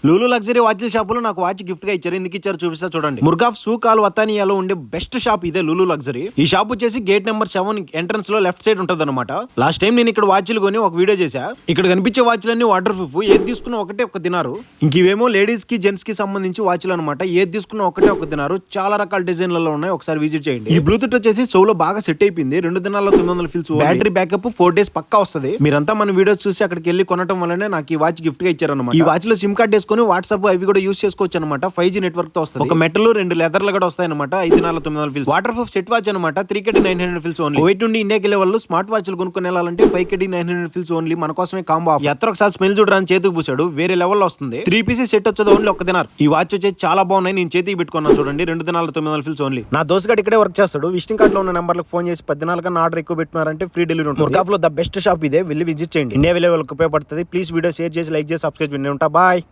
Lulu luxury వాచ్ల షాపులో నాకు watch gift గా ఇచ్చారు. ఎందుకు ఇచ్చారు చూపిస్తా చూడండి. ముర్గాఫ్ సూకాల్ వతానియాలో ఉండే బెస్ట్ షాప్ ఇదే లూలు లగ్జరీ. ఈ షాప్ వచ్చేసి గేట్ నెంబర్ 7 ఎంట్రన్స్ లో లెఫ్ట్ సైడ్ ఉంటది అనమాట. లాస్ట్ టైం నేను ఇక్కడ వాచ్లు కొని ఒక వీడియో చేశా. ఇక్కడ కనిపించే వాచ్లన్నీ వాటర్ ప్రూఫ్. ఏది తీసుకున్న ఒకటే ఒక తినారు. ఇంక ఇవేమో లేడీస్ కి జెంట్స్ కి సంబంధించి వాచ్లు అనమాట. ఏది తీసుకున్న ఒకటే ఒక తినారు. చాలా రకాల డిజైన్లలో ఉన్నాయి. ఒకసారి విజిట్ చేయండి. ఈ బ్లూటూత్ వచ్చేసి చెవులో బాగా సెట్ అయిపోయింది. 2 దినాల్లో 900 ఫిల్స్. బ్యాటరీ బ్యాకప్ 4 డేస్ పక్కా వస్తుంది. మీరంతా మన వీడియోస్ చూసి అక్కడికి వెళ్ళి కొనడం వల్లనే నాకు ఈ వాచ్ గిఫ్ట్ గా ఇచ్చారన్నమాట. ఈ వాచ్ లో సిమ్ కార్డ్ వేసుకుని వాట్సాప్ అవి కూడా యూస్ చేసుకోవచ్చు అనమాట. 5G నెట్వర్క్ తో వస్తుంది. ఒక మెటల్ 2 లెదర్లు కూడా వస్తాయి అనమాట. 5,900 fils. Water proof set watch అనమాట. 3KD 900 fils only. కువైట్ నుండి ఇండియాకి వెళ్ళే వాళ్ళు స్మార్ట్ వాచ్లు కొనుక్కొని వెళ్ళాలంటే 5KD 900 ఫిల్స్ ఓన్లీ. మన కోసమే కాంబో ఆఫర్. ఎత్ర ఒకసారి స్మెల్ చూడడానికి చేతికి పూసాడు. వేరే లెవెల్లో వస్తుంది. 3 పీసెస్ సెట్ వచ్చేది ఓన్లీ ఒక దినార్. ఈ వాచ్ వచ్చేసి చాలా బాగున్నాయి. నేను చేతికి పెట్టుకున్నాను చూడండి. 2,900 ఫిల్స్ ఓన్లీ. నా దోస్త్ గారు ఇక్కడే వర్క్ చేస్తాడు. విజిటింగ్ కార్డ్ లో ఉన్న నెంబర్లకు ఫోన్ చేసి 10 దినాల కన్నా ఆర్డర్ ఎక్కువ పెట్టినారంటే ఫ్రీ డెలివరీ ఉంటుంది. ముర్గాఫ్ లో ద బెస్ట్ షాప్ ఇదే. వెళ్ళి విజిట్ చేయండి. ఇండియా వెళ్ళే వాళ్ళకి ఉపయోగపడుతుంది. ప్లీజ్ వీడియో షేర్ చేసి లైక్ చేసి సబ్స్క్రైబ్ చేయండి. ఉంటా బాయ్.